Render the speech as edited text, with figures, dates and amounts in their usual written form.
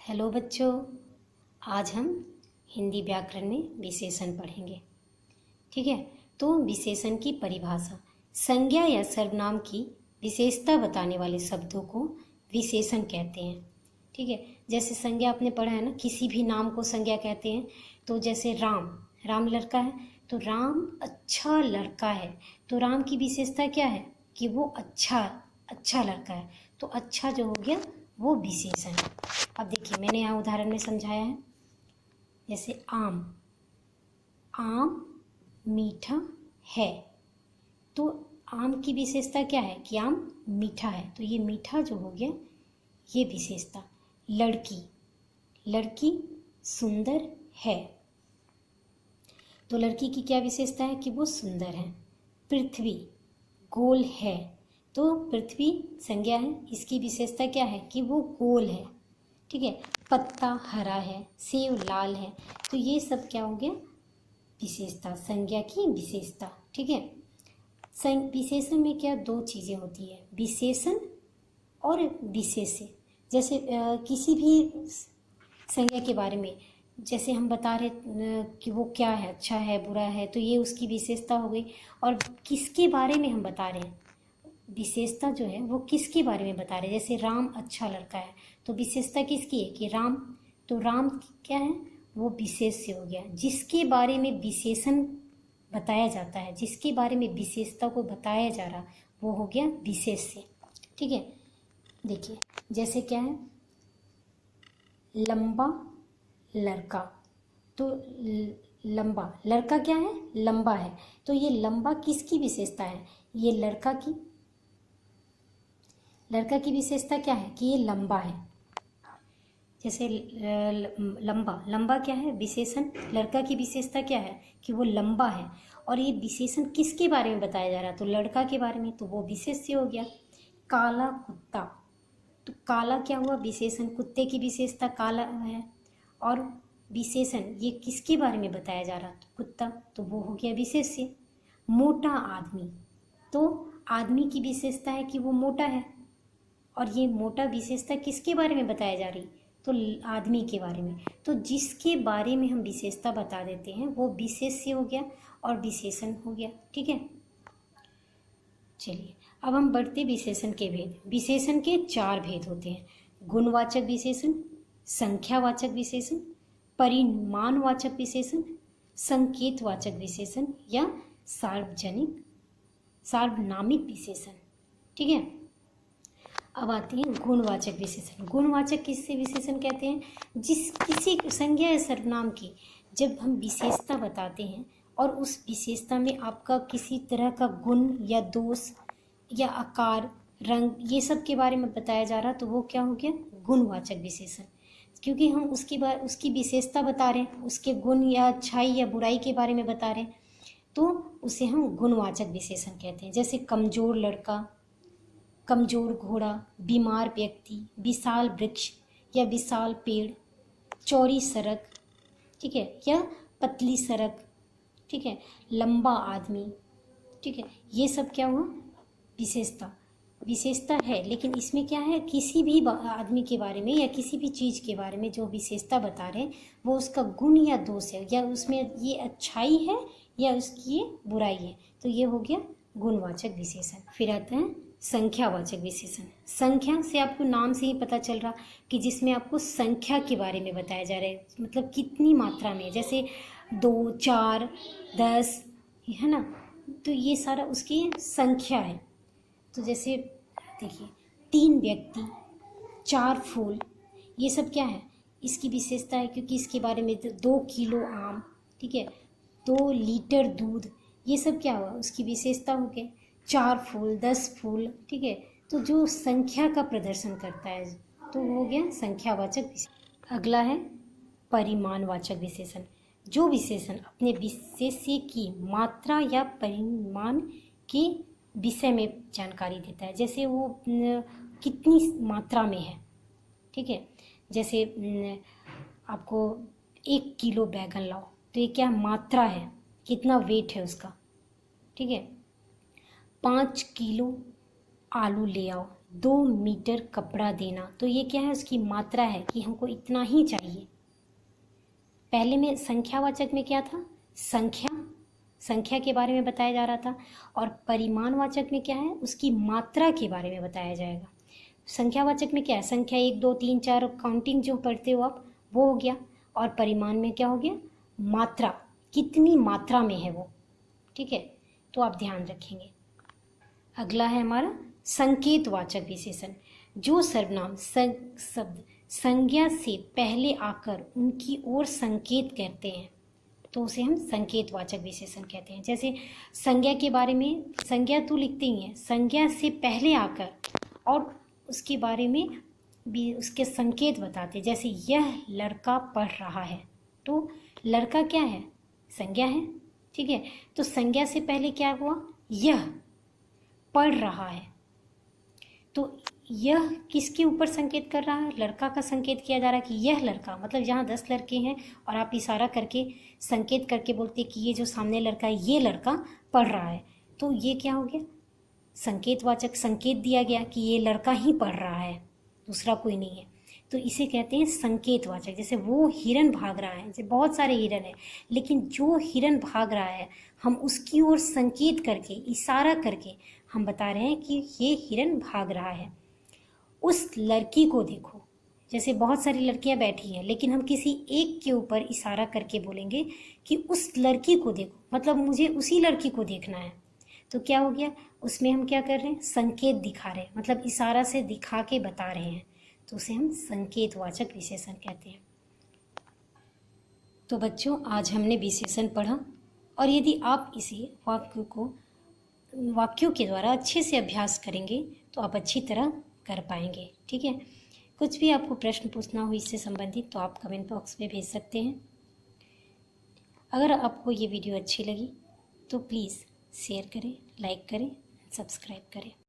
Hello बच्चों, आज हम हिंदी व्याकरण में विशेषण पढ़ेंगे। ठीक है, तो विशेषण की परिभाषा। संज्ञा या सर्वनाम की विशेषता बताने वाले शब्दों को विशेषण कहते हैं। ठीक है, जैसे संज्ञा आपने पढ़ा है ना, किसी भी नाम को संज्ञा कहते हैं। तो जैसे राम, राम लड़का है तो राम अच्छा लड़का है। तो राम की विशेषता क्या है कि वो अच्छा लड़का है। तो अच्छा जो हो गया वो विशेषण है। अब देखिए, मैंने यहाँ उदाहरण में समझाया है। जैसे आम, आम मीठा है। तो आम की विशेषता क्या है कि आम मीठा है। तो ये मीठा जो हो गया ये विशेषता। लड़की, लड़की सुंदर है। तो लड़की की क्या विशेषता है कि वो सुंदर है। पृथ्वी गोल है। तो पृथ्वी संज्ञा है, इसकी विशेषता क्या है कि वो गोल है। ठीक है, पत्ता हरा है, सेब लाल है। तो ये सब क्या हो गया विशेषता, संज्ञा की विशेषता। ठीक है, विशेषण में क्या दो चीज़ें होती है, विशेषण और विशेष्य। जैसे किसी भी संज्ञा के बारे में जैसे हम बता रहे कि वो क्या है, अच्छा है बुरा है, तो ये उसकी विशेषता हो गई। और किसके बारे में हम बता रहे हैं, विशेषता जो है वो किसके बारे में बता रहे हैं। जैसे राम अच्छा लड़का है तो विशेषता किसकी है कि राम। तो राम क्या है वो विशेष्य हो गया। जिसके बारे में विशेषण बताया जाता है, जिसके बारे में विशेषता को बताया जा रहा, वो हो गया विशेष्य। ठीक है, देखिए जैसे क्या है लंबा लड़का। तो लंबा लड़का क्या है लंबा है। तो ये लंबा किसकी विशेषता है, ये लड़का की। लड़का की विशेषता क्या है कि ये लंबा है। जैसे लंबा, लंबा क्या है विशेषण। लड़का की विशेषता क्या है कि वो लंबा है। और ये विशेषण किसके बारे में बताया जा रहा है तो लड़का के बारे में, तो वो विशेष्य हो गया। काला कुत्ता, तो काला क्या हुआ विशेषण, कुत्ते की विशेषता काला है। और विशेषण ये किसके बारे में बताया जा रहा तो कुत्ता, तो वो हो गया विशेष्य। मोटा आदमी, तो आदमी की विशेषता है कि वो मोटा है। और ये मोटा विशेषता किसके बारे में बताया जा रही तो आदमी के बारे में। तो जिसके बारे में हम विशेषता बता देते हैं वो विशेष्य हो गया और विशेषण हो गया। ठीक है, चलिए अब हम बढ़ते विशेषण के भेद। विशेषण के 4 भेद होते हैं, गुणवाचक विशेषण, संख्यावाचक विशेषण, परिमाणवाचक विशेषण, संकेतवाचक विशेषण या सार्वनामिक विशेषण। ठीक है, अब आते हैं गुणवाचक विशेषण। गुणवाचक किससे विशेषण कहते हैं, जिस किसी संज्ञा या सर्वनाम की जब हम विशेषता बताते हैं और उस विशेषता में आपका किसी तरह का गुण या दोष या आकार रंग ये सब के बारे में बताया जा रहा, तो वो क्या हो गया गुणवाचक विशेषण। क्योंकि हम उसकी विशेषता बता रहे हैं, उसके गुण या अच्छाई या बुराई के बारे में बता रहे हैं, तो उसे हम गुणवाचक विशेषण कहते हैं। जैसे कमजोर लड़का, कमजोर घोड़ा, बीमार व्यक्ति, विशाल वृक्ष या विशाल पेड़, चौड़ी सड़क, ठीक है, या पतली सड़क, ठीक है, लंबा आदमी। ठीक है, ये सब क्या हुआ विशेषता है। लेकिन इसमें क्या है किसी भी आदमी के बारे में या किसी भी चीज़ के बारे में जो विशेषता बता रहे हैं वो उसका गुण या दोष है, या उसमें ये अच्छाई है या उसकी ये बुराई है, तो ये हो गया गुणवाचक विशेषण। फिर आता है संख्यावाचक विशेषण। संख्या से आपको नाम से ही पता चल रहा कि जिसमें आपको संख्या के बारे में बताया जा रहा है, मतलब कितनी मात्रा में, जैसे 2, 4, 10 है ना, तो ये सारा उसकी संख्या है। तो जैसे देखिए 3 व्यक्ति, 4 फूल, ये सब क्या है इसकी विशेषता है, क्योंकि इसके बारे में 2 किलो आम, ठीक है, 2 लीटर दूध, ये सब क्या हुआ उसकी विशेषता हो गई। 4 फूल, 10 फूल, ठीक है, तो जो संख्या का प्रदर्शन करता है तो हो गया संख्यावाचक विशेषण। अगला है परिमाणवाचक विशेषण। जो विशेषण अपने विशेष्य की मात्रा या परिमाण के विषय में जानकारी देता है, जैसे वो कितनी मात्रा में है। ठीक है, जैसे आपको 1 किलो बैगन लाओ, तो ये क्या मात्रा है, कितना वेट है उसका। ठीक है, 5 किलो आलू ले आओ, 2 मीटर कपड़ा देना, तो ये क्या है, उसकी मात्रा है कि हमको इतना ही चाहिए। पहले में संख्यावाचक में क्या था, संख्या के बारे में बताया जा रहा था, और परिमाणवाचक में क्या है, उसकी मात्रा के बारे में बताया जाएगा। संख्यावाचक में क्या है, संख्या 1 2 3 4 काउंटिंग जो पढ़ते हो आप, वो हो गया। और परिमाण में क्या हो गया, मात्रा, कितनी मात्रा में है वो। ठीक है, तो आप ध्यान रखेंगे। अगला है हमारा संकेतवाचक विशेषण। जो सर्वनाम शब्द संज्ञा से पहले आकर उनकी ओर संकेत करते हैं तो उसे हम संकेतवाचक विशेषण कहते हैं। जैसे संज्ञा के बारे में, संज्ञा तो लिखते ही हैं, संज्ञा से पहले आकर और उसके बारे में भी उसके संकेत बताते। जैसे यह लड़का पढ़ रहा है, तो लड़का क्या है, संज्ञा है। ठीक है, तो संज्ञा से पहले क्या हुआ, यह पढ़ रहा है, तो यह किसके ऊपर संकेत कर रहा है, लड़का का संकेत किया जा रहा है कि यह लड़का, मतलब जहाँ 10 लड़के हैं और आप इशारा करके संकेत करके बोलते कि ये जो सामने लड़का है ये लड़का पढ़ रहा है, तो ये क्या हो गया, संकेतवाचक, संकेत दिया गया कि ये लड़का ही पढ़ रहा है, दूसरा कोई नहीं है, तो इसे कहते हैं संकेतवाचक। जैसे वो हिरन भाग रहा है, जैसे बहुत सारे हिरन हैं, लेकिन जो हिरन भाग रहा है हम उसकी ओर संकेत करके, इशारा करके हम बता रहे हैं कि ये हिरन भाग रहा है। उस लड़की को देखो, जैसे बहुत सारी लड़कियां बैठी हैं, लेकिन हम किसी एक के ऊपर इशारा करके बोलेंगे कि उस लड़की को देखो, मतलब मुझे उसी लड़की को देखना है, तो क्या हो गया, उसमें हम क्या कर रहे हैं, संकेत दिखा रहे हैं, मतलब इशारा से दिखा के बता रहे हैं, तो उसे हम संकेतवाचक विशेषण कहते हैं। तो बच्चों, आज हमने विशेषण पढ़ा, और यदि आप इसी वाक्यों के द्वारा अच्छे से अभ्यास करेंगे तो आप अच्छी तरह कर पाएंगे। ठीक है, कुछ भी आपको प्रश्न पूछना हो इससे संबंधित तो आप कमेंट बॉक्स में भेज सकते हैं। अगर आपको ये वीडियो अच्छी लगी तो प्लीज़ शेयर करें, लाइक करें, सब्सक्राइब करें।